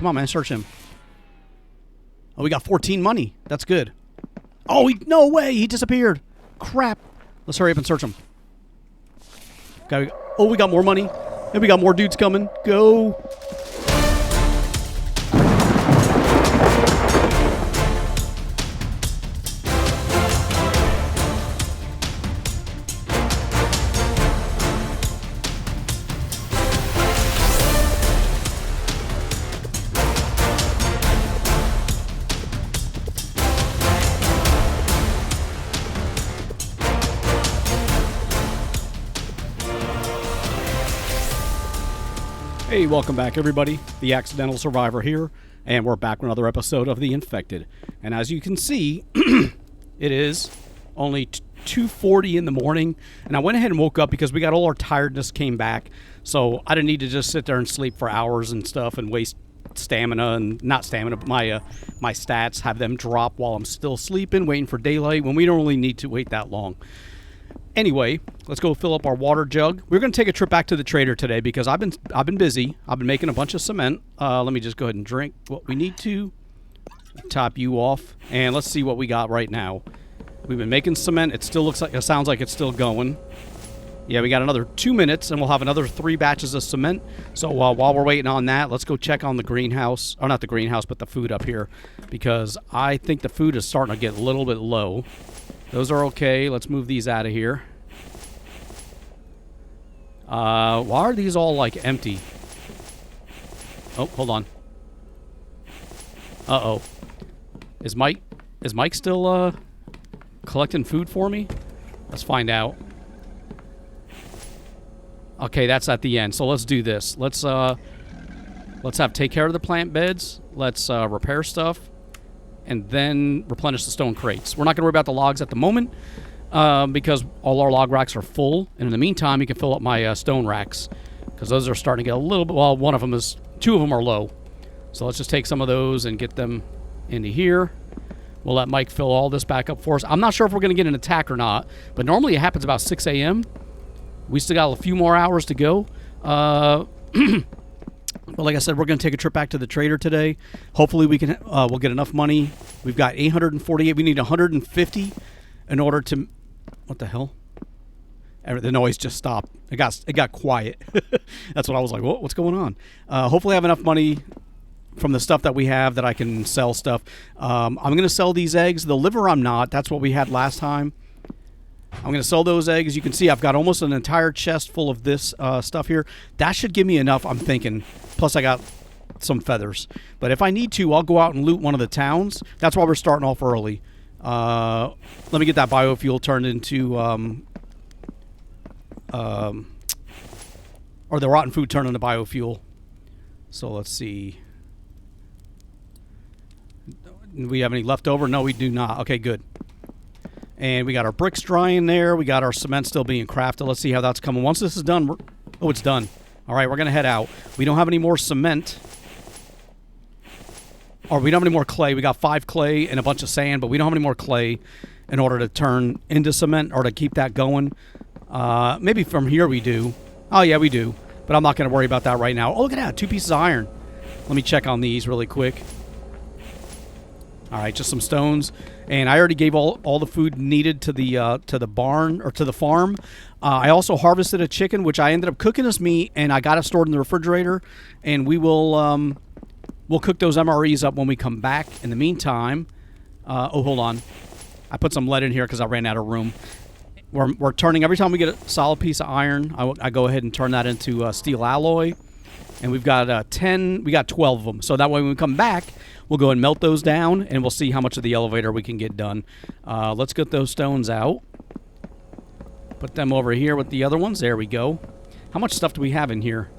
Come on, man. Search him. Oh, we got 14 money. That's good. Oh, no way. He disappeared. Crap. Let's hurry up and search him. Okay. Oh, we got more money. And we got more dudes coming. Go. Hey, welcome back, everybody. The Accidental Survivor here, and we're back with another episode of The Infected. And as you can see, it is only 2:40 in the morning, and I went ahead and woke up because we got all our tiredness came back, so I didn't need to just sit there and sleep for hours and stuff and waste stamina, and not stamina, but my stats, have them drop while I'm still sleeping, waiting for daylight, when we don't really need to wait that long. Anyway, let's go fill up our water jug. We're going to take a trip back to the trader today because I've been busy. I've been making a bunch of cement. Let me just go ahead and drink what we need to. Top you off, and let's see what we got right now. We've been making cement. It sounds like it's still going. Yeah, we got another 2 minutes, and we'll have another 3 batches of cement. So while we're waiting on that, let's go check on the greenhouse. Or not the greenhouse, but the food up here, because I think the food is starting to get a little bit low. Those are okay. Let's move these out of here. Why are these all, like, empty? Oh, hold on. Uh-oh. Is Mike still, collecting food for me? Let's find out. Okay, that's at the end. So let's do this. Let's take care of the plant beds. Let's, repair stuff. And then replenish the stone crates. We're not going to worry about the logs at the moment because all our log racks are full. And in the meantime, you can fill up my stone racks because those are starting to get a little bit, well, two of them are low. So let's just take some of those and get them into here. We'll let Mike fill all this back up for us. I'm not sure if we're going to get an attack or not, but normally it happens about 6 a.m. We still got a few more hours to go. But like I said, we're going to take a trip back to the trader today. Hopefully we'll get enough money. We've got 848. We need 150 in order to... What the hell? The noise just stopped. It got quiet. That's what I was like, what's going on? Hopefully I have enough money from the stuff that we have that I can sell stuff. I'm going to sell these eggs. The liver I'm not. That's what we had last time. I'm going to sell those eggs. You can see I've got almost an entire chest full of this stuff here. That should give me enough, I'm thinking. Plus, I got some feathers. But if I need to, I'll go out and loot one of the towns. That's why we're starting off early. Let me get that biofuel turned into... or the rotten food turned into biofuel. So let's see. Do we have any left over? No, we do not. Okay, good. And we got our bricks drying there. We got our cement still being crafted. Let's see how that's coming. Once this is done, it's done. All right, we're going to head out. We don't have any more cement. Or we don't have any more clay. We got 5 clay and a bunch of sand, but we don't have any more clay in order to turn into cement or to keep that going. Maybe from here we do. Oh, yeah, we do. But I'm not going to worry about that right now. Oh, look at that. 2 pieces of iron. Let me check on these really quick. All right, just some stones, and I already gave all the food needed to the barn or to the farm. I also harvested a chicken, which I ended up cooking as meat, and I got it stored in the refrigerator. And we will we'll cook those MREs up when we come back. In the meantime, oh, hold on, I put some lead in here because I ran out of room. We're turning every time we get a solid piece of iron. I go ahead and turn that into steel alloy. And we've got 10. We got 12 of them. So that way when we come back, we'll go and melt those down, and we'll see how much of the elevator we can get done. Let's get those stones out. Put them over here with the other ones. There we go. How much stuff do we have in here?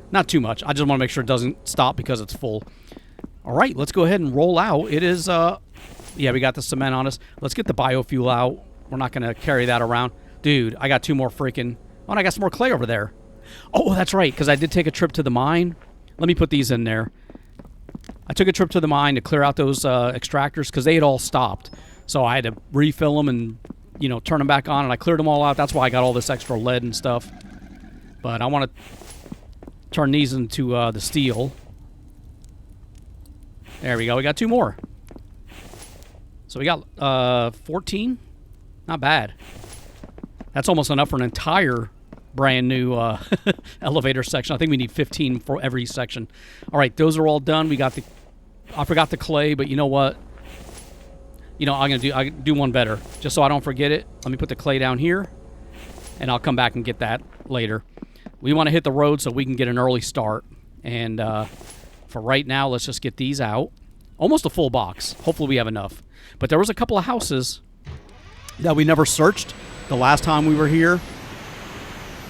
Not too much. I just want to make sure it doesn't stop because it's full. All right, let's go ahead and roll out. It is, yeah, we got the cement on us. Let's get the biofuel out. We're not going to carry that around. Dude, I got 2 more freaking... Oh, and I got some more clay over there. Oh, that's right, because I did take a trip to the mine. Let me put these in there. I took a trip to the mine to clear out those extractors because they had all stopped. So I had to refill them and, you know, turn them back on, and I cleared them all out. That's why I got all this extra lead and stuff. But I want to turn these into the steel. There we go. We got 2 more. So we got 14. Not bad. That's almost enough for an entire brand new elevator section. I think we need 15 for every section. All right, those are all done. We got the... I forgot the clay, but you know what? You know, I do one better. Just so I don't forget it, let me put the clay down here, and I'll come back and get that later. We want to hit the road so we can get an early start. And for right now, let's just get these out. Almost a full box. Hopefully we have enough. But there was a couple of houses that we never searched the last time we were here.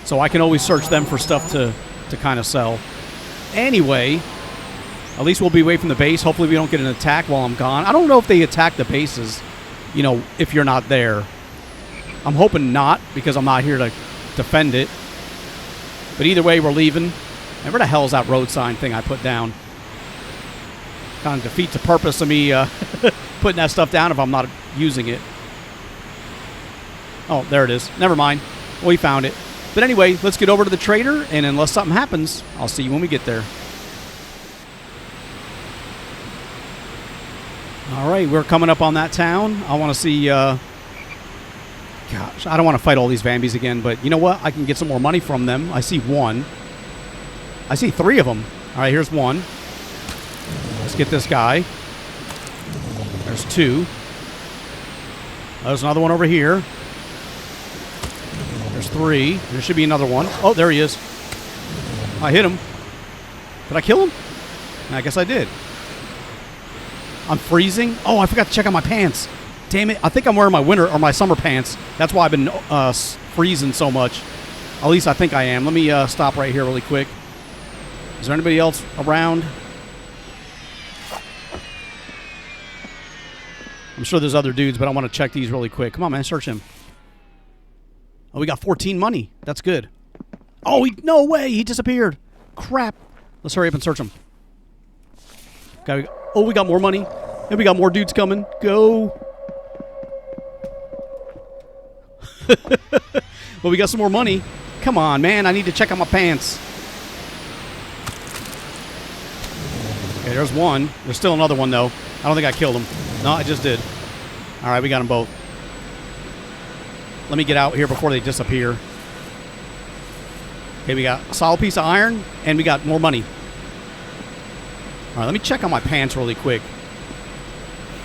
So I can always search them for stuff to kind of sell. Anyway, at least we'll be away from the base. Hopefully we don't get an attack while I'm gone. I don't know if they attack the bases, you know, if you're not there. I'm hoping not, because I'm not here to defend it. But either way, we're leaving. And where the hell is that road sign thing I put down? Kind of defeats the purpose of me putting that stuff down if I'm not using it. Oh, there it is. Never mind. We found it. But anyway, let's get over to the trader, and unless something happens, I'll see you when we get there. All right, we're coming up on that town. I want to see... gosh, I don't want to fight all these Vambies again, but you know what? I can get some more money from them. I see one. I see 3 of them. All right, here's one. Let's get this guy. There's 2. There's another one over here. There's 3. There should be another one. Oh, there he is. I hit him. Did I kill him? I guess I did. I'm freezing. Oh, I forgot to check out my pants. Damn it. I think I'm wearing my winter or my summer pants. That's why I've been freezing so much. At least I think I am. Let me stop right here really quick. Is there anybody else around? I'm sure there's other dudes, but I want to check these really quick. Come on, man. Search him. Oh, we got 14 money. That's good. Oh, no way. He disappeared. Crap. Let's hurry up and search him. Okay. Oh, we got more money. And we got more dudes coming. Go. Well, we got some more money. Come on, man. I need to check out my pants. Okay, there's one. There's still another one, though. I don't think I killed him. No, I just did. All right, we got them both. Let me get out here before they disappear. Okay, we got a solid piece of iron, and we got more money. All right, let me check on my pants really quick.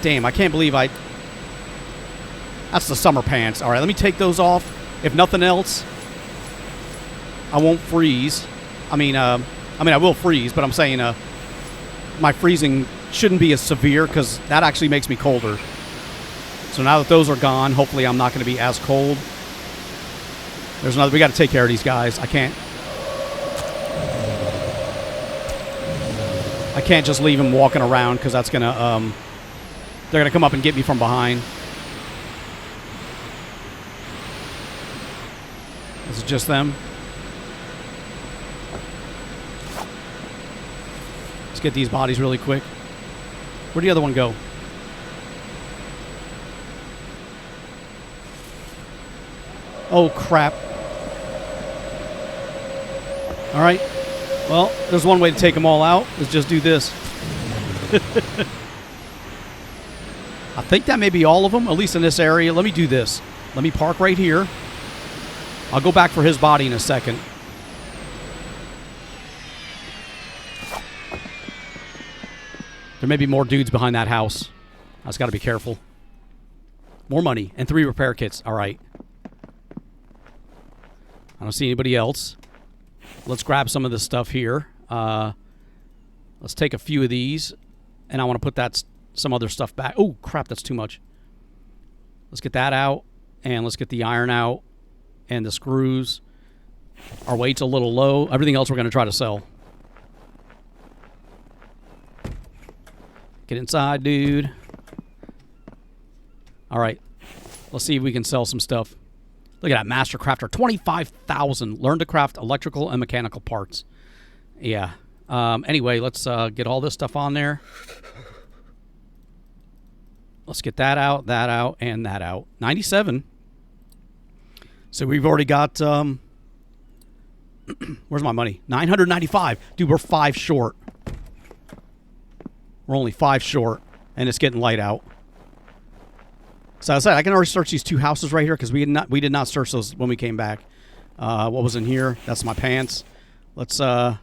Damn, I can't believe I... That's the summer pants. All right, let me take those off. If nothing else, I won't freeze. I mean, I will freeze, but I'm saying my freezing shouldn't be as severe because that actually makes me colder. So now that those are gone, hopefully I'm not going to be as cold. There's another... We got to take care of these guys. I can't just leave them walking around because that's going to... they're going to come up and get me from behind. This is just them. Let's get these bodies really quick. Where'd the other one go? Oh, crap. All right. Well, there's one way to take them all out. Let's just do this. I think that may be all of them, at least in this area. Let me do this. Let me park right here. I'll go back for his body in a second. There may be more dudes behind that house. I just got to be careful. More money and 3 repair kits. All right. I don't see anybody else. Let's grab some of this stuff here. Let's take a few of these, and I want to put some other stuff back. Oh, crap, that's too much. Let's get that out, and let's get the iron out, and the screws. Our weight's a little low. Everything else we're going to try to sell. Get inside, dude. All right. Let's see if we can sell some stuff. Look at that Master Crafter. 25,000. Learn to craft electrical and mechanical parts. Yeah. Anyway, let's get all this stuff on there. Let's get that out, and that out. 97. So we've already got... where's my money? 995. Dude, we're 5 short. We're only 5 short, and it's getting light out. So I said I can already search these 2 houses right here because we did not search those when we came back. What was in here? That's my pants. Let's let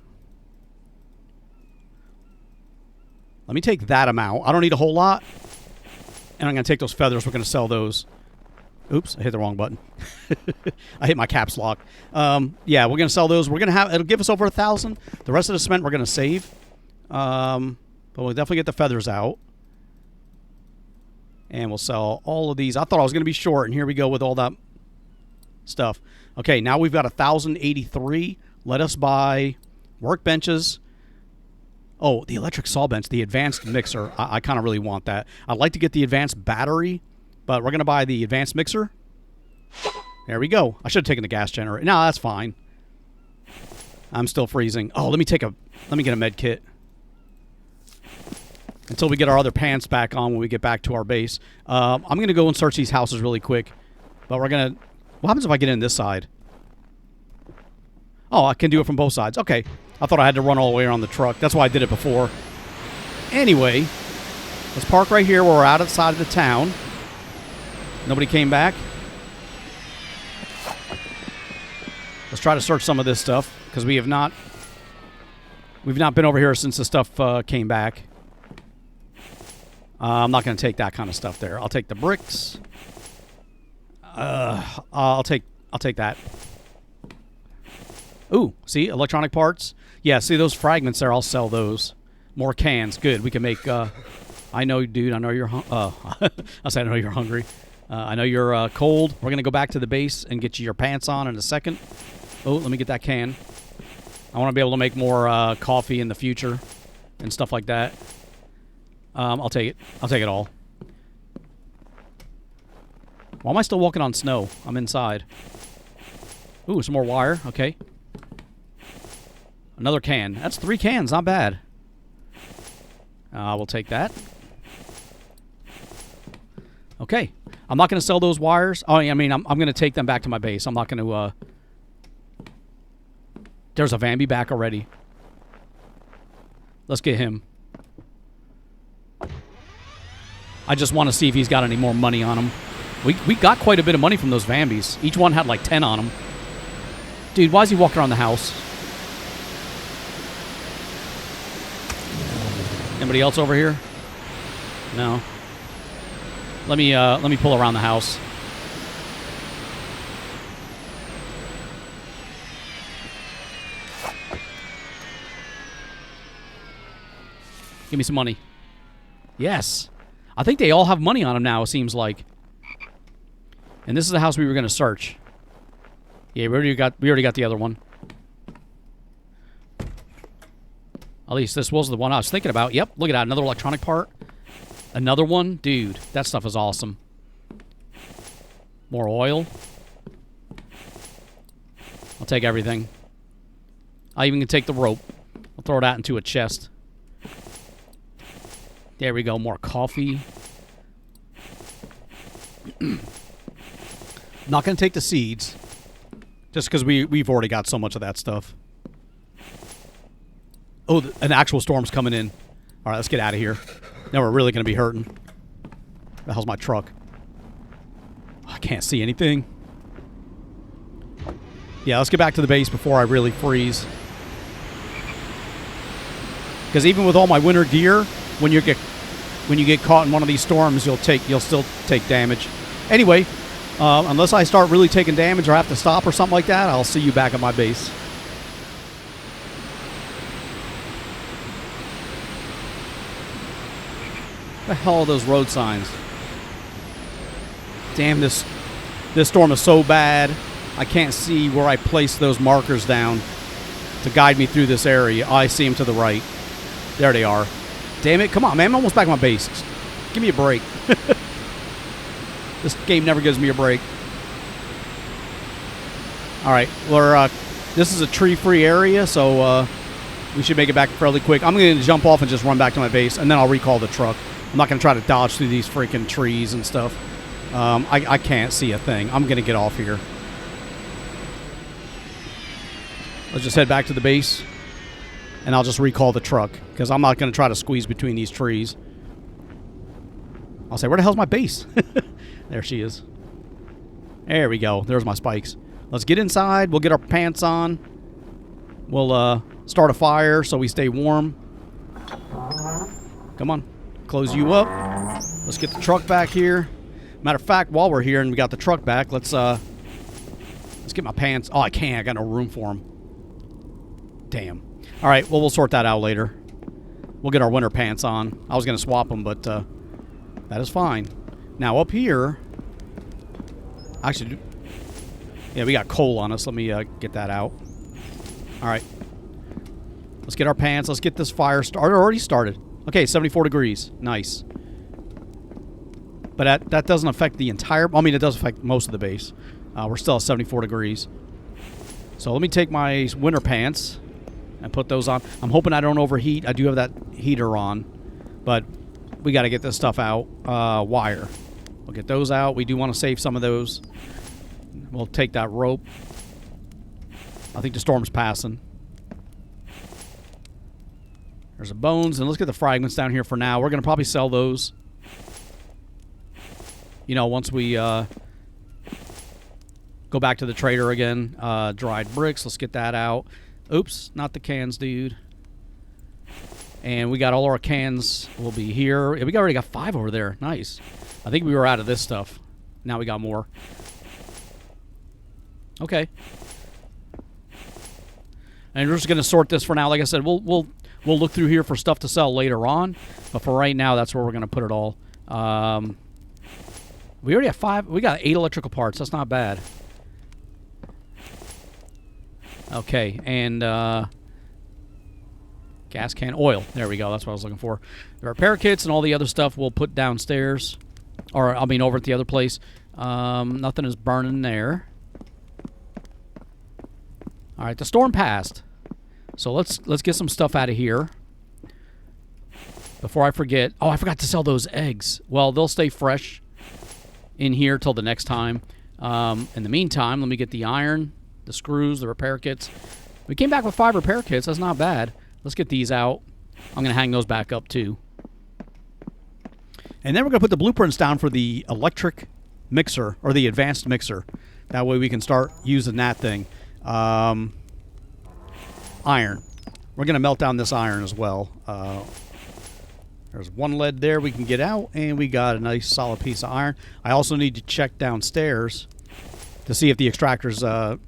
me take that amount. I don't need a whole lot, and I'm gonna take those feathers. We're gonna sell those. Oops, I hit the wrong button. I hit my caps lock. Yeah, we're gonna sell those. We're gonna have it'll give us over 1,000. The rest of the cement we're gonna save. But we'll definitely get the feathers out. And we'll sell all of these. I thought I was going to be short, and here we go with all that stuff. Okay, now we've got 1,083. Let us buy workbenches. Oh, the electric saw bench, the advanced mixer. I kind of really want that. I'd like to get the advanced battery, but we're going to buy the advanced mixer. There we go. I should have taken the gas generator. No, that's fine. I'm still freezing. Oh, let me get a med kit. Until we get our other pants back on when we get back to our base. I'm going to go and search these houses really quick. But we're going to... What happens if I get in this side? Oh, I can do it from both sides. Okay. I thought I had to run all the way around the truck. That's why I did it before. Anyway, let's park right here where we're outside of the town. Nobody came back. Let's try to search some of this stuff because we've not been over here since the stuff came back. I'm not going to take that kind of stuff there. I'll take the bricks. I'll take that. Ooh, see, electronic parts. Yeah, see those fragments there. I'll sell those. More cans. Good. We can make. I know, dude. I know you're. I said I know you're hungry. I know you're cold. We're gonna go back to the base and get you your pants on in a second. Oh, let me get that can. I want to be able to make more coffee in the future and stuff like that. I'll take it. I'll take it all. Why am I still walking on snow? I'm inside. Ooh, some more wire. Okay. Another can. That's 3 cans. Not bad. We'll take that. Okay. I'm not going to sell those wires. Oh, I mean, I'm going to take them back to my base. I'm not going to... There's a Vambi back already. Let's get him. I just want to see if he's got any more money on him. We got quite a bit of money from those Vambis. Each one had like 10 on them. Dude, why is he walking around the house? Anybody else over here? No. Let me pull around the house. Give me some money. Yes. I think they all have money on them now, it seems like. And this is the house we were going to search. Yeah, we already got the other one. At least this was the one I was thinking about. Yep, look at that. Another electronic part. Another one. Dude, that stuff is awesome. More oil. I'll take everything. I even can take the rope. I'll throw that into a chest. There we go. More coffee. Not going to take the seeds. Just because we've already got so much of that stuff. Oh, an actual storm's coming in. All right, let's get out of here. Now we're really going to be hurting. Where the hell's my truck? I can't see anything. Yeah, let's get back to the base before I really freeze. Because even with all my winter gear, when you get caught in one of these storms, you'll still take damage. Anyway, unless I start really taking damage or have to stop or something like that, I'll see you back at my base. What the hell are those road signs? Damn, this storm is so bad. I can't see where I place those markers down to guide me through this area. Oh, I see them to the right. There they are. Damn it. Come on, man. I'm almost back at my base. Give me a break. This game never gives me a break. All right. This is a tree-free area, so we should make it back fairly quick. I'm going to jump off and just run back to my base, and then I'll recall the truck. I'm not going to try to dodge through these freaking trees and stuff. I can't see a thing. I'm going to get off here. Let's just head back to the base. and I'll just recall the truck because I'm not going to try to squeeze between these trees. I'll say, where the hell's my base? There she is. There we go. There's my spikes. Let's get inside. We'll get our pants on. We'll start a fire so we stay warm. Come on. Close you up. Let's get the truck back here. Matter of fact, while we're here and we got the truck back, let's get my pants. Oh, I can't. I got no room for them. Damn. All right. Well, we'll sort that out later. We'll get our winter pants on. I was going to swap them, but that is fine. Now, up here... Actually, yeah, we got coal on us. Let me get that out. All right. Let's get our pants. Let's get this fire started. Already started. Okay, 74 degrees. Nice. But that doesn't affect the entire... I mean, it does affect most of the base. We're still at 74 degrees. So let me take my winter pants and put those on. I'm hoping I don't overheat. I do have that heater on. But we got to get this stuff out. Wire. We'll get those out. We do want to save some of those. We'll take that rope. I think the storm's passing. There's the bones. And let's get the fragments down here for now. We're going to probably sell those. You know, once we go back to the trader again. Dried bricks. Let's get that out. Oops. Not the cans, dude. And we got all our cans will be here. We already got 5 over there. Nice. I think we were out of this stuff. Now we got more. Okay. And we're just going to sort this for now. Like I said, we'll look through here for stuff to sell later on. But for right now, that's where we're going to put it all. We already have 5. We got 8 electrical parts. That's not bad. Okay. And gas can oil. There we go. That's what I was looking for. The repair kits and all the other stuff we'll put downstairs. Or, I mean, over at the other place. Nothing is burning there. All right, the storm passed. So let's get some stuff out of here. Before I forget. Oh, I forgot to sell those eggs. Well, they'll stay fresh in here till the next time. In the meantime, let me get the iron, the screws, the repair kits. We came back with 5 repair kits. That's not bad. Let's get these out. I'm going to hang those back up, too. And then we're going to put the blueprints down for the electric mixer, or the advanced mixer. That way we can start using that thing. Iron. We're going to melt down this iron as well. There's 1 lead there we can get out, and we got a nice solid piece of iron. I also need to check downstairs to see if the extractors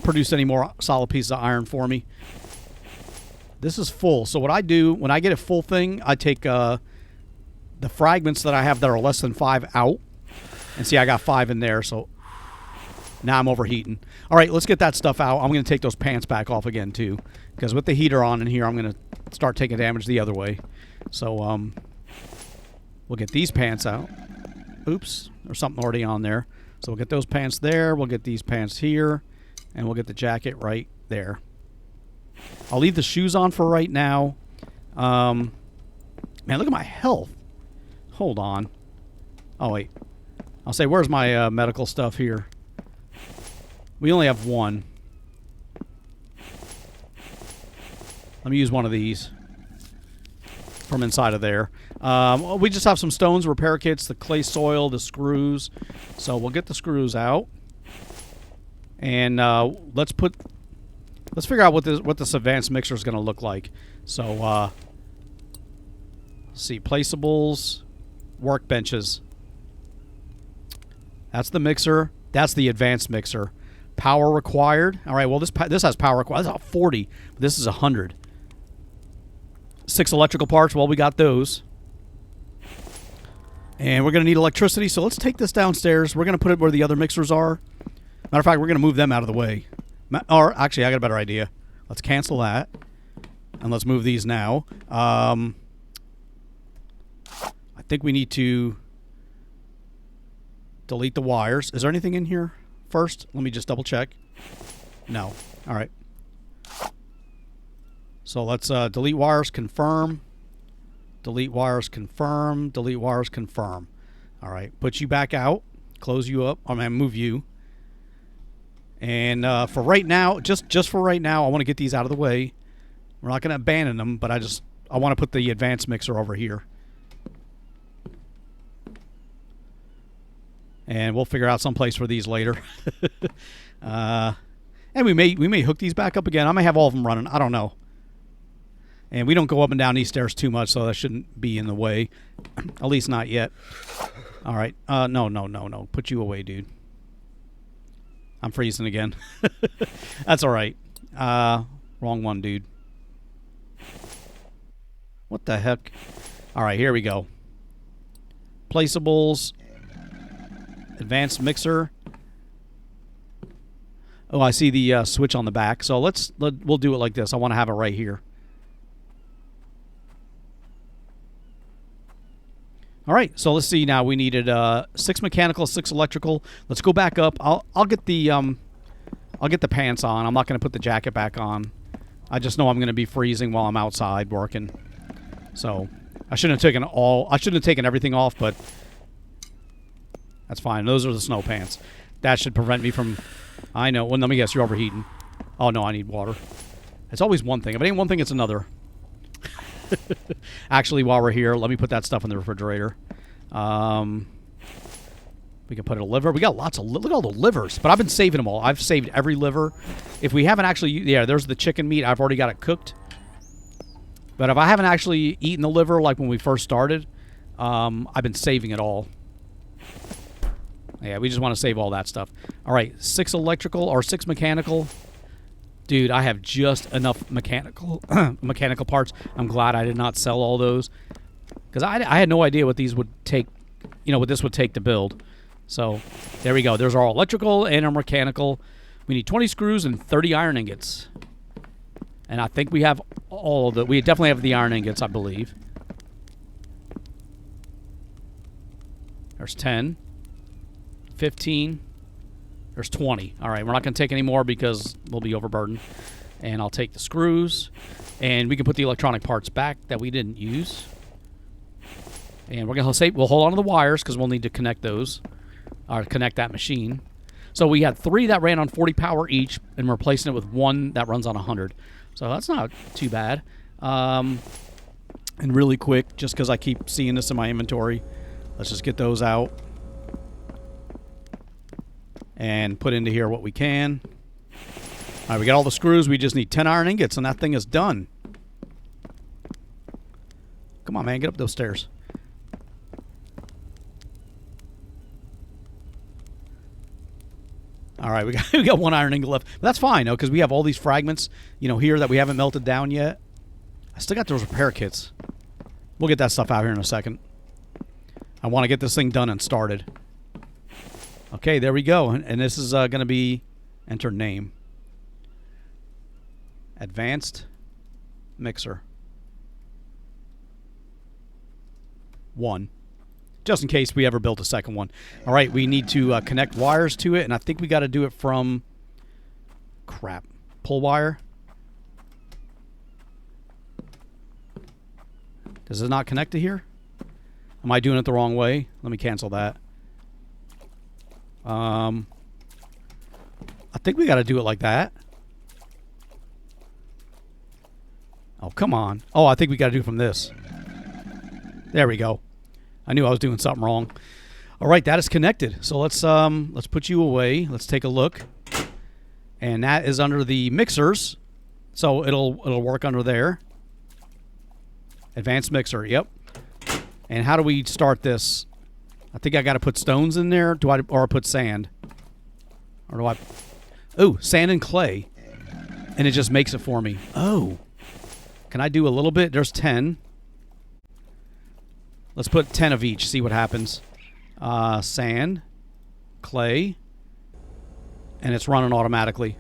produce any more solid pieces of iron for me. This is full. So what I do, when I get a full thing, I take the fragments that I have that are less than 5 out. And see, I got 5 in there, so now I'm overheating. All right, let's get that stuff out. I'm going to take those pants back off again, too. Because with the heater on in here, I'm going to start taking damage the other way. So, we'll get these pants out. Oops, there's something already on there. So we'll get those pants there. We'll get these pants here. And we'll get the jacket right there. I'll leave the shoes on for right now. Man, look at my health. Hold on. Oh, wait. I'll say, where's my medical stuff here? We only have 1. Let me use one of these from inside of there. We just have some stones, repair kits, the clay soil, the screws. So we'll get the screws out. And let's figure out what this advanced mixer is going to look like. So, let's see. Placeables, workbenches. That's the mixer. That's the advanced mixer. Power required. All right, well, this has power required. That's 40. But this is 100. 6 electrical parts. Well, we got those. And we're going to need electricity. So let's take this downstairs. We're going to put it where the other mixers are. Matter of fact, we're going to move them out of the way. Or, actually, I got a better idea. Let's cancel that. And let's move these now. I think we need to delete the wires. Is there anything in here first? Let me just double check. No. All right. So let's delete wires, confirm. Delete wires, confirm. Delete wires, confirm. All right. Put you back out. Close you up. I'm going to move you. And for right now, just for right now, I want to get these out of the way. We're not going to abandon them, but I want to put the advanced mixer over here. And we'll figure out some place for these later. And we may hook these back up again. I may have all of them running. I don't know. And we don't go up and down these stairs too much, so that shouldn't be in the way. At least not yet. All right. No. Put you away, dude. I'm freezing again. That's all right. Wrong one, dude. What the heck? All right, here we go. Placeables. Advanced mixer. Oh, I see the switch on the back. So we'll do it like this. I want to have it right here. All right. So let's see now. We needed 6 mechanical, 6 electrical. Let's go back up. I'll get the pants on. I'm not going to put the jacket back on. I just know I'm going to be freezing while I'm outside working. So I shouldn't have taken everything off, but that's fine. Those are the snow pants. That should prevent me from... I know. Well, let me guess. You're overheating. Oh, no. I need water. It's always one thing. If it ain't one thing, it's another. Actually, while we're here, let me put that stuff in the refrigerator. We can put a liver. We got lots of... Look at all the livers. But I've been saving them all. I've saved every liver. If we haven't actually... Yeah, there's the chicken meat. I've already got it cooked. But if I haven't actually eaten the liver like when we first started, I've been saving it all. Yeah, we just want to save all that stuff. All right, 6 electrical or 6 mechanical. Dude, I have just enough mechanical parts. I'm glad I did not sell all those, because I had no idea what these would take, what this would take to build. So there we go. There's our electrical and our mechanical. We need 20 screws and 30 iron ingots. And I think we have all of the... We definitely have the iron ingots, I believe. There's 10. 15. There's 20. All right, we're not going to take any more because we'll be overburdened. And I'll take the screws. And we can put the electronic parts back that we didn't use. And we're going to say we'll hold on to the wires because we'll need to connect those. Or connect that machine. So we had 3 that ran on 40 power each, and we're replacing it with 1 that runs on 100. So that's not too bad. And really quick, just because I keep seeing this in my inventory, let's just get those out. And put into here what we can. All right, we got all the screws. We just need 10 iron ingots, and that thing is done. Come on, man. Get up those stairs. All right, we got 1 iron ingot left. But that's fine, though, because we have all these fragments, here that we haven't melted down yet. I still got those repair kits. We'll get that stuff out here in a second. I want to get this thing done and started. Okay, there we go. And this is going to be enter name. Advanced mixer. 1. Just in case we ever built a second one. All right, we need to connect wires to it, and I think we got to do it from... Crap. Pull wire. Does it not connect to here? Am I doing it the wrong way? Let me cancel that. I think we got to do it like that. Oh, come on. Oh, I think we got to do it from this. There we go. I knew I was doing something wrong. All right, that is connected. So let's put you away. Let's take a look. And that is under the mixers. So it'll work under there. Advanced mixer. Yep. And how do we start this? I think I got to put stones in there. Or put sand? Or do I... Oh, sand and clay. And it just makes it for me. Oh. Can I do a little bit? There's 10. Let's put 10 of each. See what happens. Sand. Clay. And it's running automatically.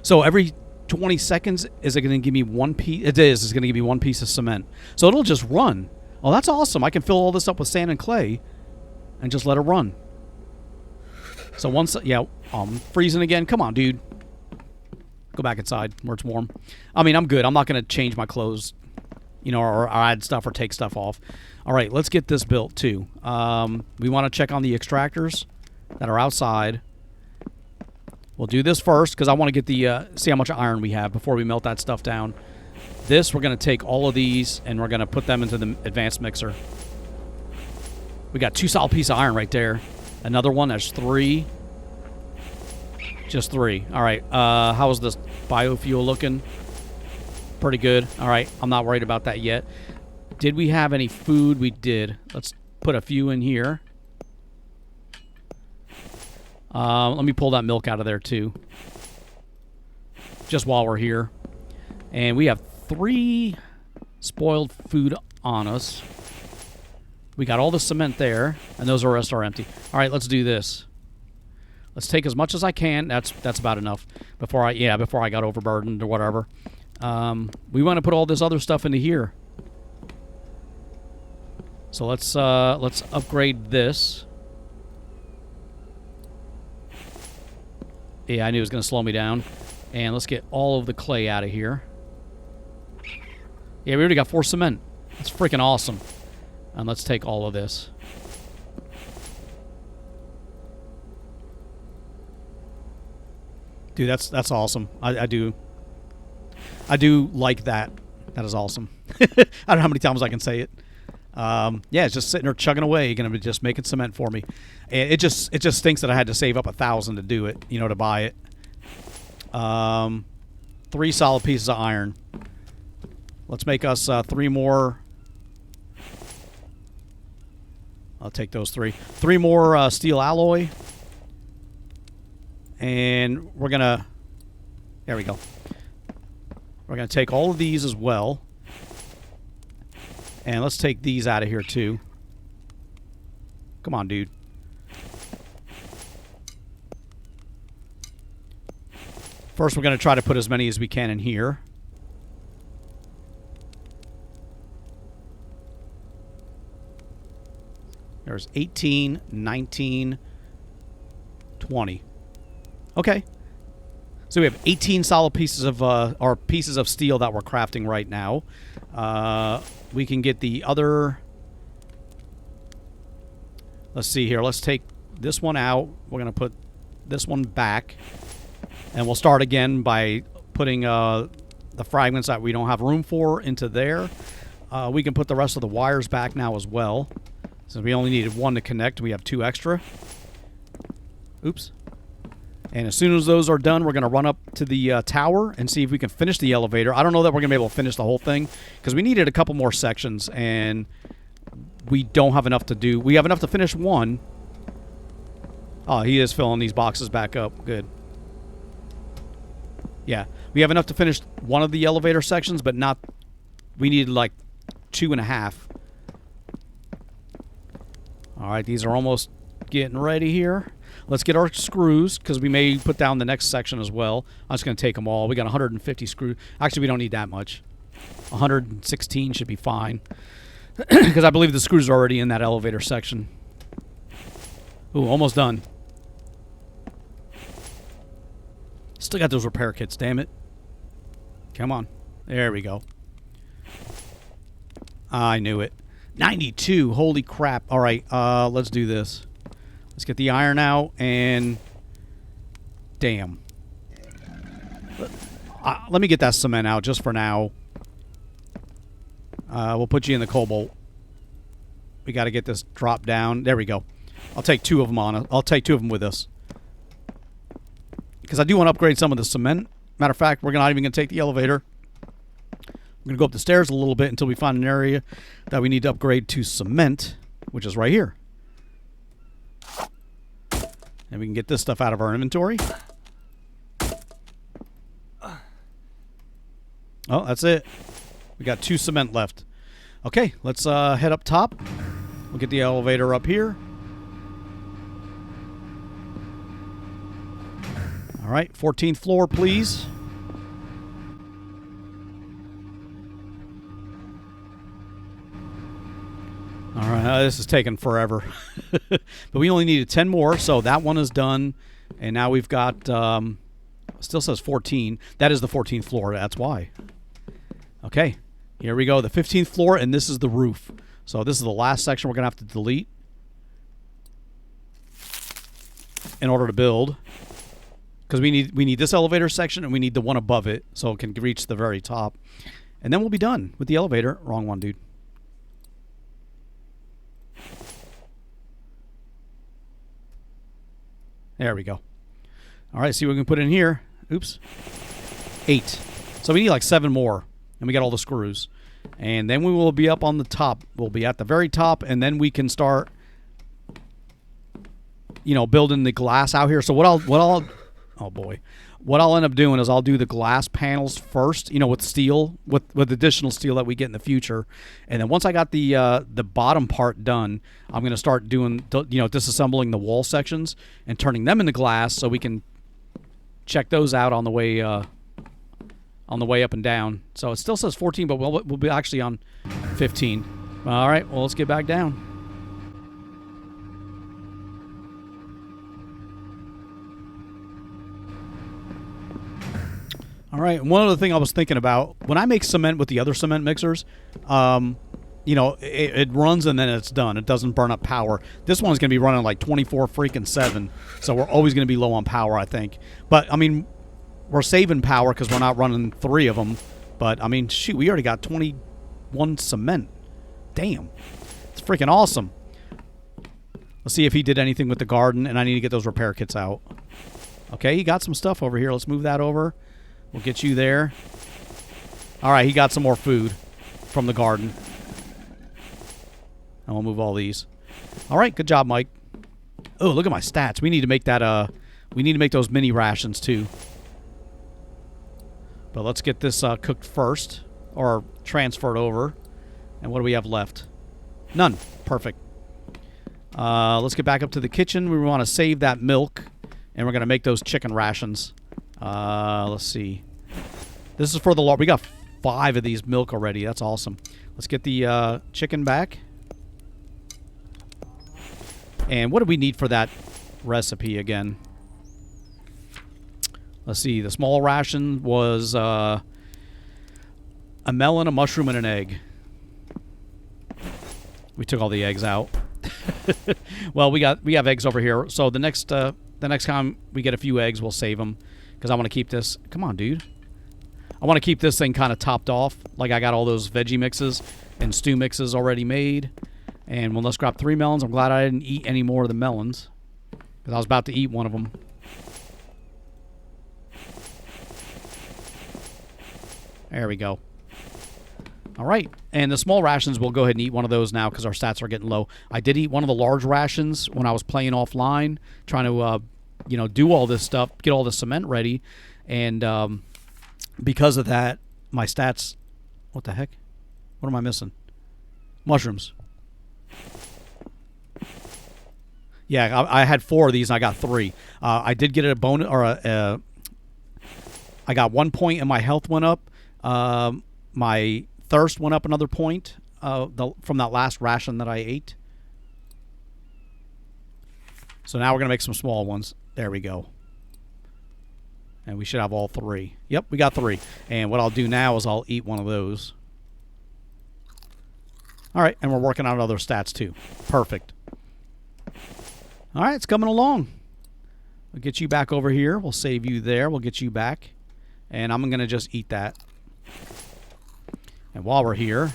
So every 20 seconds, is it going to give me 1 piece? It is. It's going to give me 1 piece of cement. So it'll just run. Oh, that's awesome. I can fill all this up with sand and clay and just let it run. So once... Yeah, I'm freezing again. Come on, dude. Go back inside where it's warm. I mean, I'm good. I'm not going to change my clothes, or add stuff or take stuff off. All right, let's get this built, too. We want to check on the extractors that are outside. We'll do this first because I want to get the see how much iron we have before we melt that stuff down. This, we're going to take all of these and we're going to put them into the advanced mixer. We got 2 solid pieces of iron right there. Another one, that's 3. Just 3. All right, how's this biofuel looking? Pretty good. All right, I'm not worried about that yet. Did we have any food? We did. Let's put a few in here. Let me pull that milk out of there too. Just while we're here. And we have 3 spoiled food on us. We got all the cement there, and those rest are empty. All right, let's do this. Let's take as much as I can. That's about enough. Before I got overburdened or whatever. We want to put all this other stuff into here. So let's upgrade this. Yeah, I knew it was going to slow me down. And let's get all of the clay out of here. Yeah, we already got 4 cement. That's freaking awesome. And let's take all of this. Dude, that's awesome. I do like that. That is awesome. I don't know how many times I can say it. Yeah, it's just sitting there chugging away. You're gonna be just making cement for me. And it just stinks that I had to save up 1,000 to do it. You know, to buy it. 3 solid pieces of iron. Let's make us 3 more. I'll take those 3. 3 more steel alloy. And we're gonna. There we go. We're gonna take all of these as well. And let's take these out of here too. Come on, dude. First, we're going to try to put as many as we can in here. There's 18, 19, 20. Okay. So we have 18 solid pieces of or pieces of steel that we're crafting right now. We can get the other. Let's see here. Let's take this one out. We're going to put this one back. And we'll start again by putting the fragments that we don't have room for into there. We can put the rest of the wires back now as well. Since we only needed 1 to connect, we have 2 extra. Oops. And as soon as those are done, we're going to run up to the tower and see if we can finish the elevator. I don't know that we're going to be able to finish the whole thing because we needed a couple more sections, and we don't have enough to do. We have enough to finish 1. Oh, he is filling these boxes back up. Good. Yeah, we have enough to finish 1 of the elevator sections, but not. We needed like 2.5. All right, these are almost getting ready here. Let's get our screws, because we may put down the next section as well. I'm just going to take them all. We got 150 screws. Actually, we don't need that much. 116 should be fine. Because I believe the screws are already in that elevator section. Ooh, almost done. Still got those repair kits, damn it. Come on. There we go. I knew it. 92. Holy crap. All right, let's do this. Let's get the iron out and... Damn. Let me get that cement out just for now. We'll put you in the cobalt. We got to get this dropped down. There we go. I'll take 2 of them on. I'll take 2 of them with us. Because I do want to upgrade some of the cement. Matter of fact, we're not even going to take the elevator. We're going to go up the stairs a little bit until we find an area that we need to upgrade to cement, which is right here. And we can get this stuff out of our inventory. Oh, that's it. We got 2 cement left. Okay, let's head up top. We'll get the elevator up here. All right, 14th floor, please. All right, this is taking forever. But we only needed 10 more, so that one is done. And now we've got, still says 14. That is the 14th floor, that's why. Okay, here we go, the 15th floor, and this is the roof. So this is the last section we're going to have to delete in order to build. because we need this elevator section and we need the one above it so it can reach the very top. And then we'll be done with the elevator. Wrong one, dude. There we go. All right, see what we can put in here. Oops. 8. So we need like 7 more. And we got all the screws. And then we will be up on the top. We'll be at the very top, and then we can start, you know, building the glass out here. So what I'll oh boy. What I'll end up doing is I'll do the glass panels first, you know, with steel, with additional steel that we get in the future. And then once I got the bottom part done, I'm going to start doing, you know, disassembling the wall sections and turning them into glass so we can check those out on the way up and down. So it still says 14, but we'll be actually on 15. All right, well, let's get back down. All right, one other thing I was thinking about, when I make cement with the other cement mixers, you know, it runs and then it's done. It doesn't burn up power. This one's going to be running like 24/7, so we're always going to be low on power, I think. But, I mean, we're saving power because we're not running 3 of them. But, I mean, shoot, we already got 21 cement. Damn. It's freaking awesome. Let's see if he did anything with the garden, and I need to get those repair kits out. Okay, he got some stuff over here. Let's move that over. We'll get you there. All right, he got some more food from the garden. And we'll move all these. All right, good job, Mike. Oh, look at my stats. We need to make that, we need to make those mini rations, too. But let's get this cooked first, or transferred over. And what do we have left? None. Perfect. Let's get back up to the kitchen. We want to save that milk, and we're going to make those chicken rations. Let's see. This is for the... We got 5 of these milk already. That's awesome. Let's get the chicken back. And what do we need for that recipe again? Let's see. The small ration was a melon, a mushroom, and an egg. We took all the eggs out. Well, we have eggs over here. So the next time we get a few eggs, we'll save them. Because I want to keep this... Come on, dude. I want to keep this thing kind of topped off. Like I got all those veggie mixes and stew mixes already made. And well, let's grab 3 melons. I'm glad I didn't eat any more of the melons. Because I was about to eat one of them. There we go. All right. And the small rations, we'll go ahead and eat one of those now because our stats are getting low. I did eat one of the large rations when I was playing offline. Trying to... you know, do all this stuff, get all the cement ready, and because of that, my stats... What the heck? What am I missing? Mushrooms. Yeah, I had 4 of these, and I got 3. I did get a bonus, or I got 1 point, and my health went up. My thirst went up another point from that last ration that I ate. So now we're going to make some small ones. There we go. And we should have all 3. Yep, we got 3. And what I'll do now is I'll eat one of those. All right, and we're working on other stats too. Perfect. All right, it's coming along. We'll get you back over here. We'll save you there. We'll get you back. And I'm going to just eat that. And while we're here,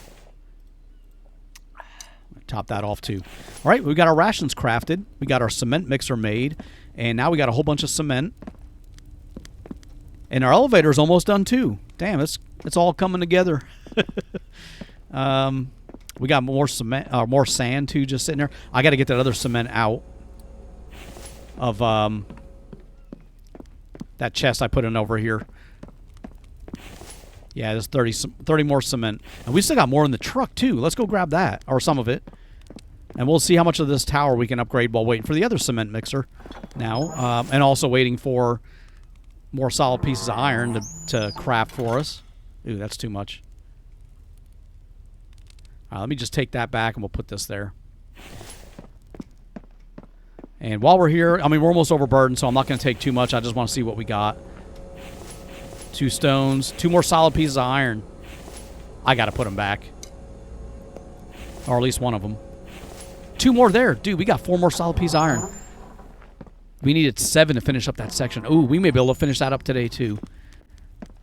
top that off too. All right, we got our rations crafted. We got our cement mixer made. And now we got a whole bunch of cement. And our elevator is almost done too. Damn, it's all coming together. We got more cement, more sand too, just sitting there. I got to get that other cement out of that chest I put in over here. Yeah, there's 30 more cement. And we still got more in the truck too. Let's go grab that, or some of it. And we'll see how much of this tower we can upgrade while waiting for the other cement mixer now. And also waiting for more solid pieces of iron to craft for us. Ooh, that's too much. All right, let me just take that back and we'll put this there. And while we're here, I mean, we're almost overburdened, so I'm not going to take too much. I just want to see what we got. 2 stones, 2 more solid pieces of iron. I got to put them back. Or at least one of them. 2 more there. Dude, we got 4 more solid pieces of iron. We needed 7 to finish up that section. Ooh, we may be able to finish that up today too.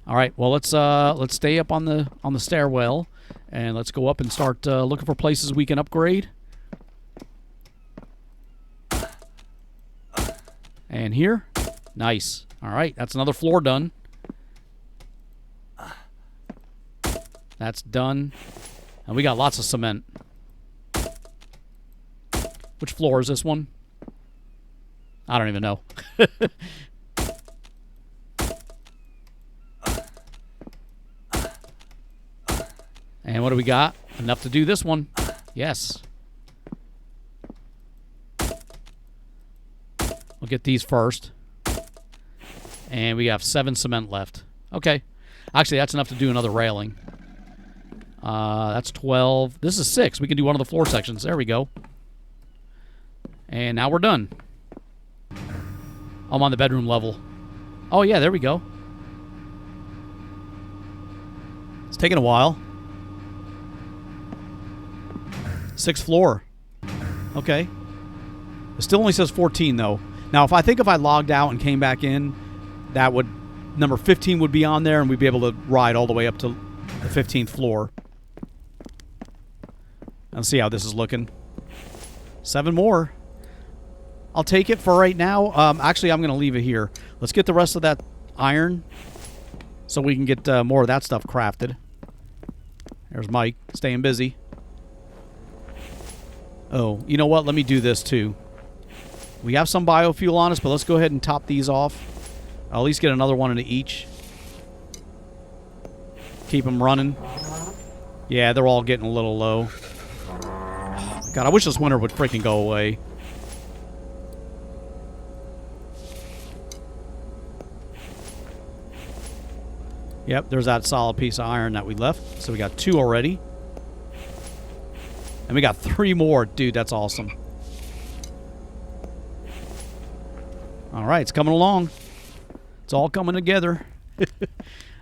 All right, well let's stay up on the stairwell, and let's go up and start looking for places we can upgrade. And here, nice. All right, that's another floor done. That's done, and we got lots of cement. Which floor is this one? I don't even know. And what do we got? Enough to do this one. Yes. We'll get these first. And we have 7 cement left. Okay. Actually, that's enough to do another railing. That's 12. This is 6. We can do one of the floor sections. There we go. And now we're done. I'm on the bedroom level. Oh, yeah, there we go. It's taking a while. 6th floor. Okay. It still only says 14, though. Now, if I logged out and came back in, that would... Number 15 would be on there, and we'd be able to ride all the way up to the 15th floor. Let's see how this is looking. 7 more. I'll take it for right now. Actually, I'm going to leave it here. Let's get the rest of that iron so we can get more of that stuff crafted. There's Mike, staying busy. Oh, you know what? Let me do this, too. We have some biofuel on us, but let's go ahead and top these off. I'll at least get another one into each. Keep them running. Yeah, they're all getting a little low. God, I wish this winter would freaking go away. Yep, there's that solid piece of iron that we left. So we got 2 already. And we got 3 more. Dude, that's awesome. All right, it's coming along. It's all coming together.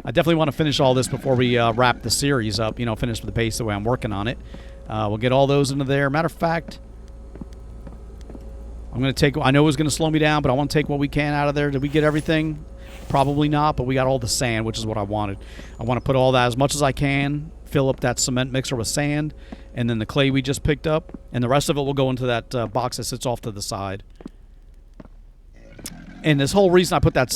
I definitely want to finish all this before we wrap the series up. You know, finish the pace the way I'm working on it. We'll get all those into there. Matter of fact, I'm going to take... I know it was going to slow me down, but I want to take what we can out of there. Did we get everything? Probably not, but we got all the sand, which is what I wanted. I want to put all that as much as I can, fill up that cement mixer with sand, and then the clay we just picked up, and the rest of it will go into that box that sits off to the side. And this whole reason I put that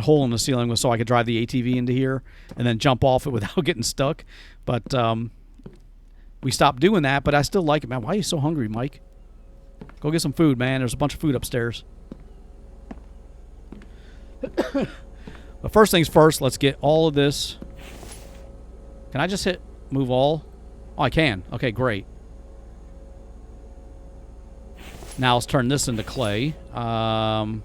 hole in the ceiling was so I could drive the ATV into here and then jump off it without getting stuck. But we stopped doing that, but I still like it, man. Why are you so hungry, Mike? Go get some food, man. There's a bunch of food upstairs. But first things first, let's get all of this. Can I just hit move all? Oh, I can. Okay, great. Now let's turn this into clay. I'll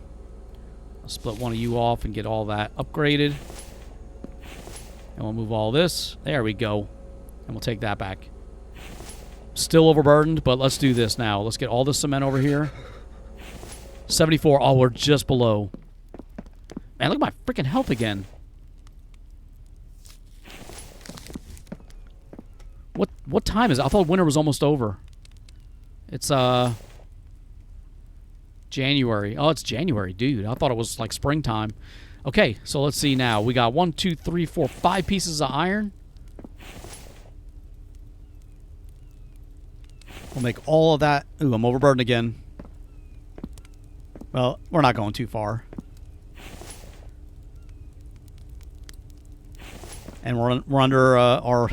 split one of you off and get all that upgraded. And we'll move all this. There we go. And we'll take that back. Still overburdened, but let's do this now. Let's get all the cement over here. 74. Oh, we're just below. Man, look at my freaking health again. What time is it? I thought winter was almost over. It's January. Oh, it's January, dude. I thought it was like springtime. Okay, so let's see now. We got 1, 2, 3, 4, 5 pieces of iron. We'll make all of that. Ooh, I'm overburdened again. Well, we're not going too far. And we're under our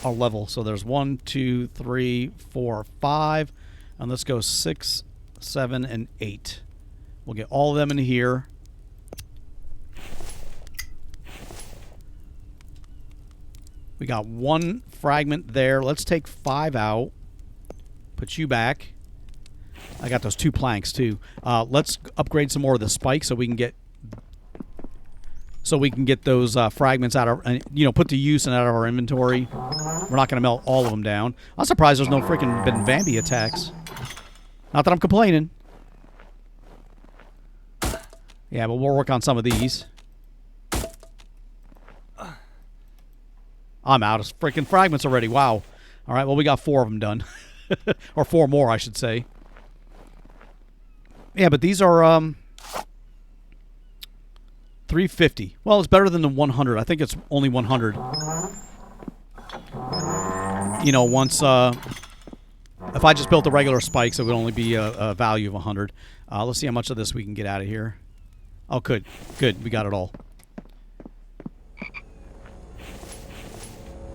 level. So there's 1, 2, 3, 4, 5. And let's go 6, 7, and 8. We'll get all of them in here. We got 1 fragment there. Let's take 5 out. Put you back. I got those 2 planks too. Let's upgrade some more of the spikes so we can get those fragments out of, put to use and out of our inventory. We're not going to melt all of them down. I'm surprised there's no freaking Bambi attacks. Not that I'm complaining. Yeah, but we'll work on some of these. I'm out of freaking fragments already. Wow. All right, well, we got 4 of them done. Or 4 more, I should say. Yeah, but these are 350. Well, it's better than the 100. I think it's only 100. You know, once if I just built the regular spikes, it would only be a value of 100. Let's see how much of this we can get out of here. Oh, good. Good. We got it all.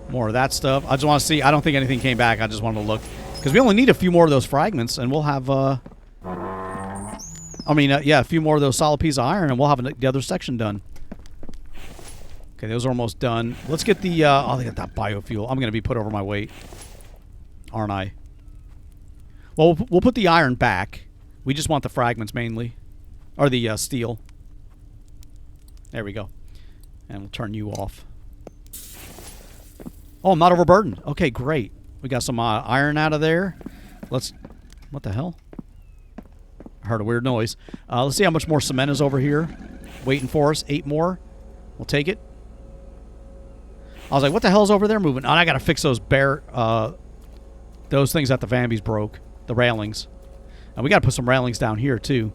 More of that stuff. I just want to see. I don't think anything came back. I just wanted to look. Because we only need a few more of those fragments, and we'll have... yeah, a few more of those solid pieces of iron, and we'll have the other section done. Okay, those are almost done. Let's get the... oh, they got that biofuel. I'm going to be put over my weight. Aren't I? Well, we'll put the iron back. We just want the fragments mainly. Or the steel. There we go. And we'll turn you off. Oh, I'm not overburdened. Okay, great. We got some iron out of there. Let's... What the hell? I heard a weird noise. Let's see how much more cement is over here. Waiting for us. 8 more. We'll take it. I was like, what the hell's over there moving? Oh, I got to fix those those things that the Vambies broke. The railings. And we got to put some railings down here, too.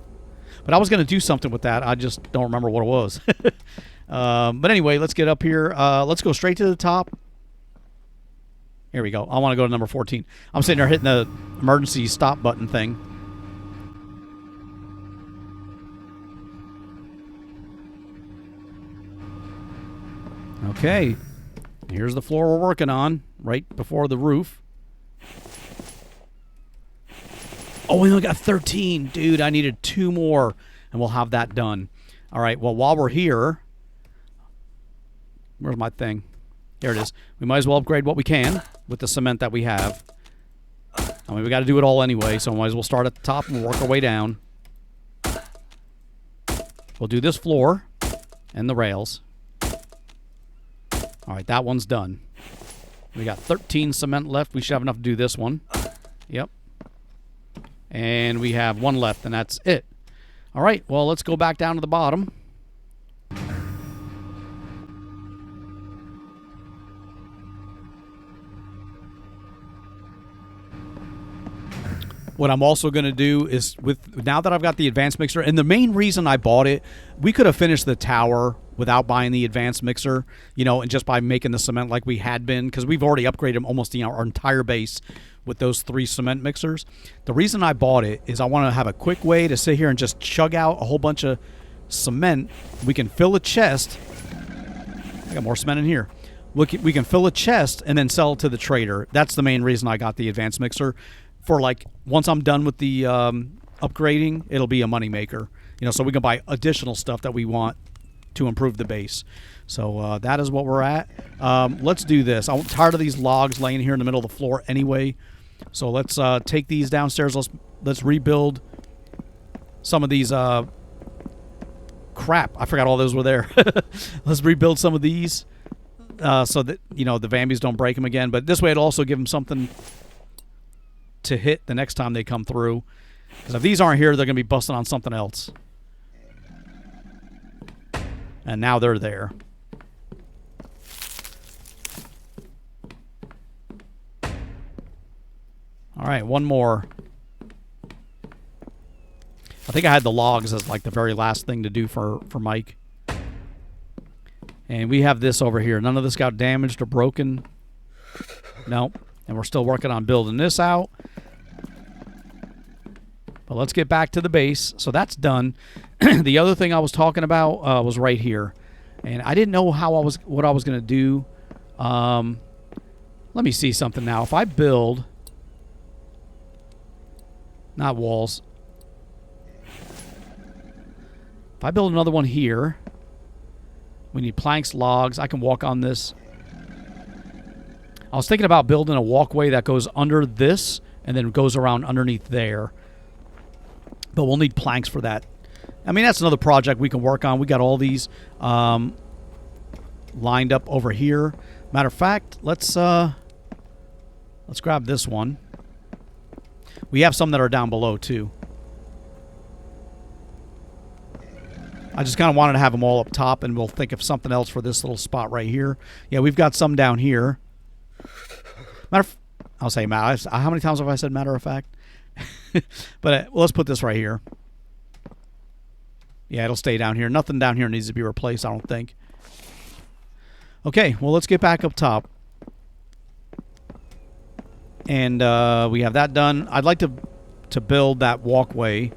But I was going to do something with that. I just don't remember what it was. But anyway, let's get up here. Let's go straight to the top. Here we go. I want to go to number 14. I'm sitting there hitting the emergency stop button thing. Okay. Here's the floor we're working on, right before the roof. Oh, we only got 13. Dude, I needed 2 more, and we'll have that done. All right, well, while we're here... Where's my thing? There it is. We might as well upgrade what we can with the cement that we have. I mean, we got to do it all anyway, so we might as well start at the top and work our way down. We'll do this floor and the rails. All right, that one's done. We got 13 cement left. We should have enough to do this one. Yep. And we have 1 left, and that's it. All right, well, let's go back down to the bottom. What I'm also going to do is, now that I've got the advanced mixer, and the main reason I bought it, we could have finished the tower without buying the advanced mixer, you know, and just by making the cement like we had been, because we've already upgraded almost, you know, our entire base with those 3 cement mixers. The reason I bought it is I want to have a quick way to sit here and just chug out a whole bunch of cement. We can fill a chest. I got more cement in here. We can fill a chest and then sell it to the trader. That's the main reason I got the advanced mixer. For like, once I'm done with the upgrading, it'll be a moneymaker. You know, so we can buy additional stuff that we want to improve the base. So that is what we're at. Let's do this. I'm tired of these logs laying here in the middle of the floor anyway. So let's take these downstairs. Let's rebuild some of these. Crap, I forgot all those were there. Let's rebuild some of these so that, you know, the Vambies don't break them again. But this way it'll also give them something to hit the next time they come through. Because if these aren't here, they're going to be busting on something else. And now they're there. All right, 1 more. I think I had the logs as like the very last thing to do for Mike. And we have this over here. None of this got damaged or broken. Nope. And we're still working on building this out. But let's get back to the base. So that's done. The other thing I was talking about was right here. And I didn't know what I was going to do. Let me see something now. If I build... Not walls. If I build another one here... We need planks, logs. I can walk on this. I was thinking about building a walkway that goes under this and then goes around underneath there. But we'll need planks for that. I mean, that's another project we can work on. We got all these lined up over here. Matter of fact, let's grab this one. We have some that are down below, too. I just kind of wanted to have them all up top, and we'll think of something else for this little spot right here. Yeah, we've got some down here. I'll say matter. How many times have I said matter of fact? But well, let's put this right here. Yeah, it'll stay down here. Nothing down here needs to be replaced, I don't think. Okay, well, let's get back up top. And we have that done. I'd like to build that walkway.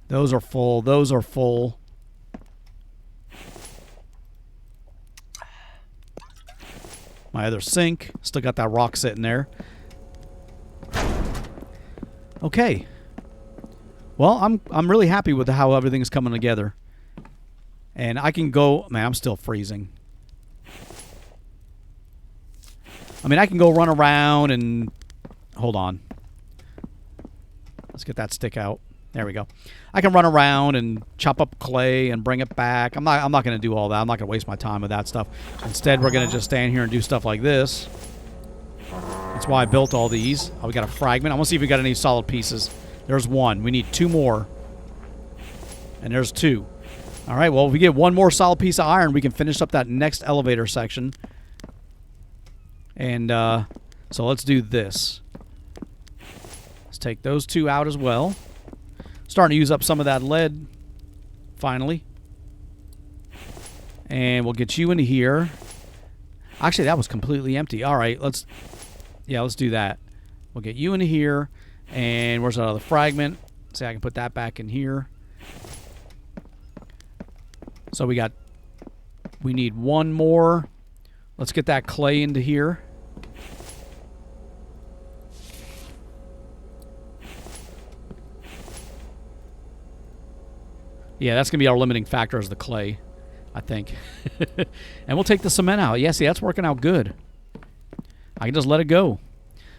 Those are full. Those are full. My other sink. Still got that rock sitting there. Okay. Well, I'm really happy with how everything's coming together. And I can go... Man, I'm still freezing. I mean, I can go run around and... Hold on. Let's get that stick out. There we go. I can run around and chop up clay and bring it back. I'm not going to do all that. I'm not going to waste my time with that stuff. Instead, we're going to just stand here and do stuff like this. That's why I built all these. Oh, we got a fragment. I want to see if we got any solid pieces. There's one. We need 2 more. And there's 2. All right, well, if we get 1 more solid piece of iron, we can finish up that next elevator section. And so let's do this. Let's take those 2 out as well. Starting to use up some of that lead, finally. And we'll get you into here. Actually, that was completely empty. All right, let's do that. We'll get you into here. And where's that other fragment? See, I can put that back in here. So we need 1 more. Let's get that clay into here. Yeah, that's going to be our limiting factor is the clay, I think. And we'll take the cement out. Yeah, see, that's working out good. I can just let it go.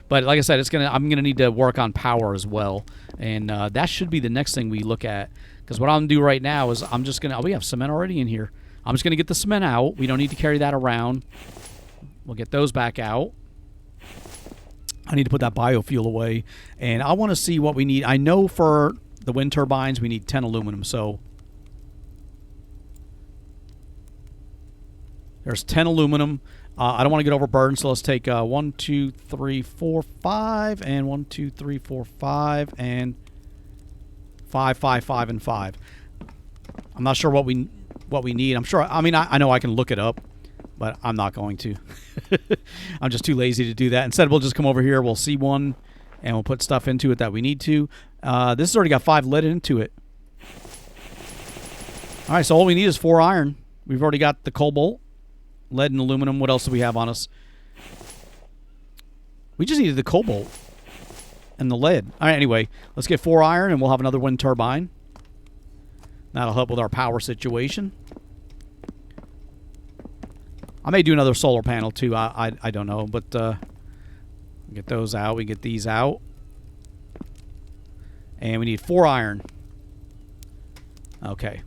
But like I said, I'm going to need to work on power as well. And that should be the next thing we look at. Because what I'm going to do right now is I'm just going to... Oh, we have cement already in here. I'm just going to get the cement out. We don't need to carry that around. We'll get those back out. I need to put that biofuel away. And I want to see what we need. I know for the wind turbines we need 10 aluminum. So there's 10 aluminum. I don't want to get overburdened, so let's take 1, 2, 3, 4, 5, and 1, 2, 3, 4, 5, and 5, 5, 5, and 5. I'm not sure what we need. I'm sure. I mean, I know I can look it up, but I'm not going to. I'm just too lazy to do that. Instead, we'll just come over here. We'll see one, and we'll put stuff into it that we need to. This has already got 5 lead into it. All right, so all we need is 4 iron. We've already got the cobalt. Lead and aluminum. What else do we have on us? We just needed the cobalt and the lead. All right, anyway, let's get 4 iron and we'll have another wind turbine. That'll help with our power situation. I may do another solar panel too. I don't know, but get those out. We get these out. And we need 4 iron. Okay.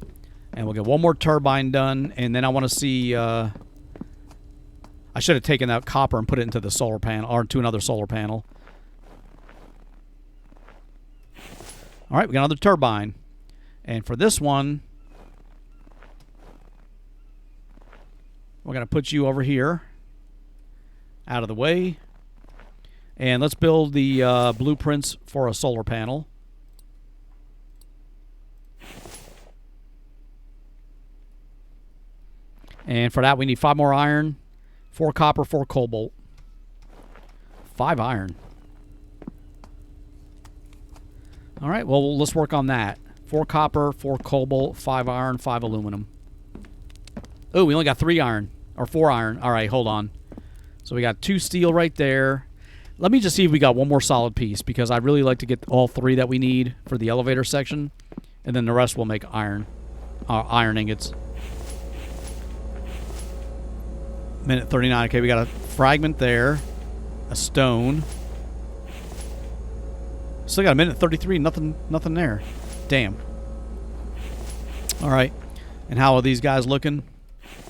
And we'll get 1 more turbine done. And then I want to see... I should have taken that copper and put it into the solar panel, or to another solar panel. All right, we got another turbine. And for this one, we're going to put you over here, out of the way. And let's build the blueprints for a solar panel. And for that, we need 5 more iron. 4 copper, 4 cobalt. 5 iron. All right, well, let's work on that. 4 copper, 4 cobalt, 5 iron, 5 aluminum. Oh, we only got 3 iron, or 4 iron. All right, hold on. So we got 2 steel right there. Let me just see if we got 1 more solid piece, because I'd really like to get all 3 that we need for the elevator section, and then the rest we'll make iron ingots. Minute 39. Okay, we got a fragment there. A stone. Still got a minute 33. Nothing there. Damn. All right. And how are these guys looking?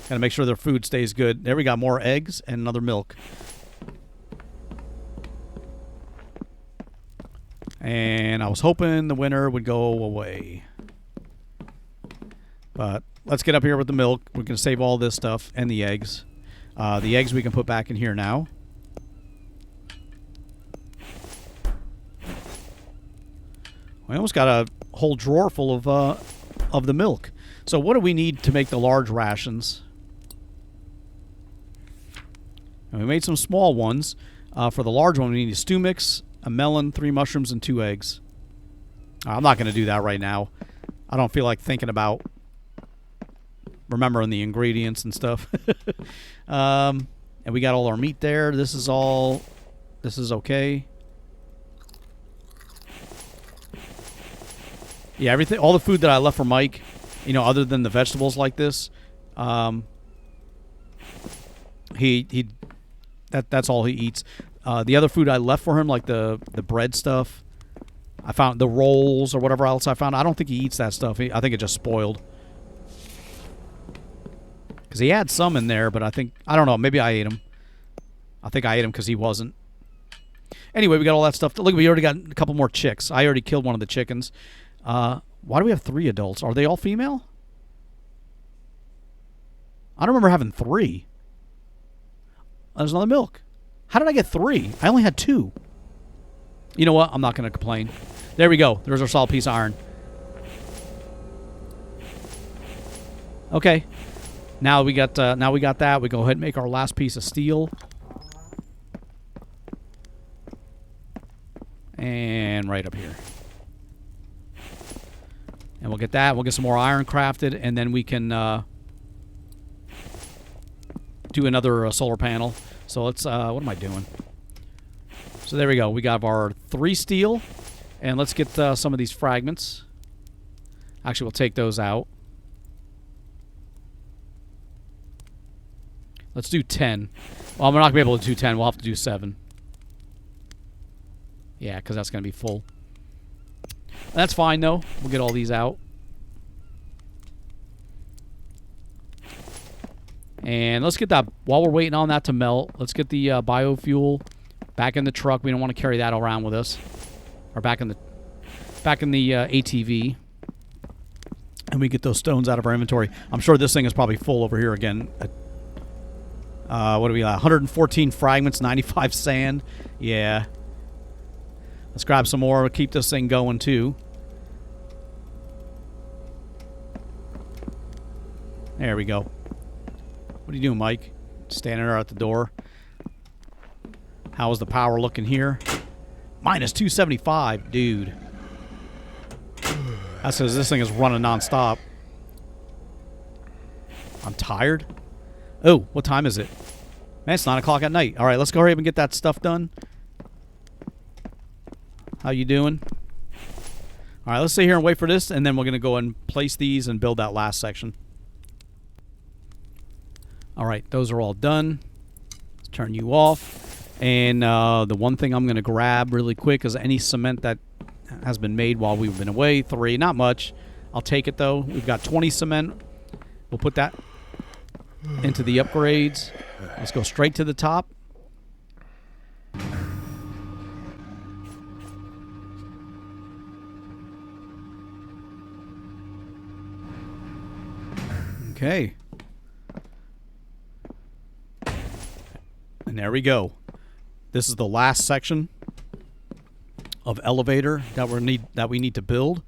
Got to make sure their food stays good. There we got more eggs and another milk. And I was hoping the winter would go away. But let's get up here with the milk. We're going to save all this stuff and the eggs. The eggs we can put back in here now. We almost got a whole drawer full of the milk. So what do we need to make the large rations? And we made some small ones. For the large one, we need a stew mix, a melon, 3 mushrooms, and 2 eggs. I'm not going to do that right now. I don't feel like thinking about remembering the ingredients and stuff. And we got all our meat there. This is okay. Yeah, everything, all the food that I left for Mike, you know, other than the vegetables like this, that's all he eats. The other food I left for him, like the bread stuff, I found the rolls or whatever else I found. I don't think he eats that stuff. I think it just spoiled. Because he had some in there, but I don't know, maybe I ate them. I think I ate them because he wasn't. Anyway, we got all that stuff. Look, we already got a couple more chicks. I already killed one of the chickens. Why do we have 3 adults? Are they all female? I don't remember having 3. There's another milk. How did I get 3? I only had 2. You know what? I'm not going to complain. There we go. There's our solid piece of iron. Okay. Now we got that. We go ahead and make our last piece of steel. And right up here. And we'll get that. We'll get some more iron crafted, and then we can do another solar panel. So let's, what am I doing? So there we go. We got our 3 steel, and let's get some of these fragments. Actually, we'll take those out. Let's do 10. Well, we're not going to be able to do 10. We'll have to do 7. Yeah, because that's going to be full. That's fine, though. We'll get all these out. And let's get that, while we're waiting on that to melt, let's get the biofuel back in the truck. We don't want to carry that around with us. Or back in the ATV. And we get those stones out of our inventory. I'm sure this thing is probably full over here again. What do we got? 114 fragments, 95 sand. Yeah. Let's grab some more. We'll keep this thing going, too. There we go. What are you doing, Mike? Standing there at the door. How's the power looking here? Minus 275, dude. That's because this thing is running nonstop. I'm tired. Oh, what time is it? Man, it's 9 o'clock at night. All right, let's go ahead and get that stuff done. How you doing? All right, let's sit here and wait for this, and then we're going to go and place these and build that last section. All right, those are all done. Let's turn you off. And the one thing I'm going to grab really quick is any cement that has been made while we've been away. 3, not much. I'll take it, though. We've got 20 cement. We'll put that into the upgrades. Let's go straight to the top. Okay. And there we go. This is the last section of elevator that we need to build.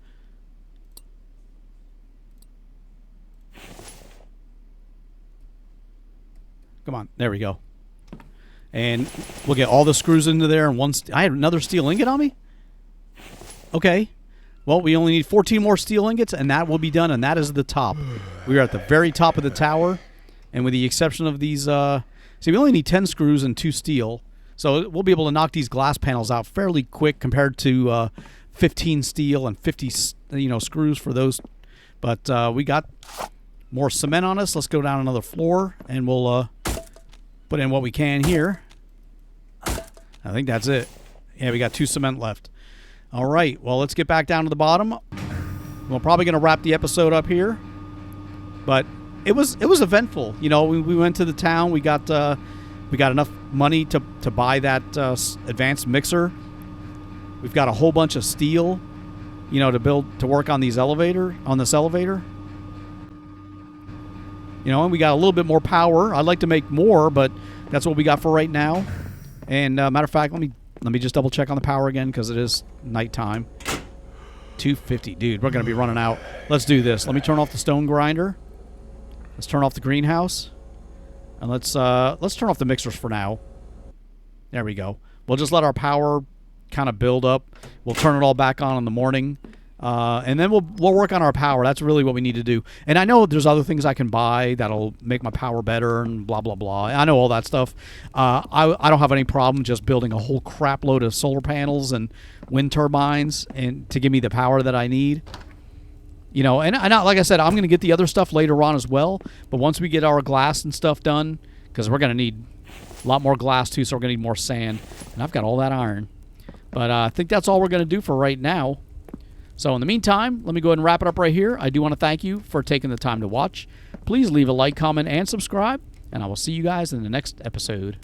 Come on, there we go. And we'll get all the screws into there. And I had another steel ingot on me. Okay. Well, we only need 14 more steel ingots, and that will be done. And that is the top. We are at the very top of the tower, and with the exception of these, see, we only need 10 screws and 2 steel. So we'll be able to knock these glass panels out fairly quick compared to 15 steel and 50, screws for those. But we got more cement on us. Let's go down another floor, and we'll put in what we can here. I think that's it. Yeah, we got 2 cement left. All right. Well, let's get back down to the bottom. We're probably going to wrap the episode up here, but it was eventful. You know, we went to the town. We got enough money to buy that advanced mixer. We've got a whole bunch of steel, to work on this elevator. And we got a little bit more power. I'd like to make more, but that's what we got for right now. And matter of fact, let me just double check on the power again because it is nighttime. 250. Dude, we're going to be running out. Let's do this. Let me turn off the stone grinder. Let's turn off the greenhouse. And let's turn off the mixers for now. There we go. We'll just let our power kind of build up. We'll turn it all back on in the morning. And then we'll work on our power. That's really what we need to do. And I know there's other things I can buy that'll make my power better and blah, blah, blah. I know all that stuff. I don't have any problem just building a whole crap load of solar panels and wind turbines and to give me the power that I need. You know, and like I said, I'm going to get the other stuff later on as well. But once we get our glass and stuff done, because we're going to need a lot more glass too, so we're going to need more sand. And I've got all that iron. But I think that's all we're going to do for right now. So in the meantime, let me go ahead and wrap it up right here. I do want to thank you for taking the time to watch. Please leave a like, comment, and subscribe. And I will see you guys in the next episode.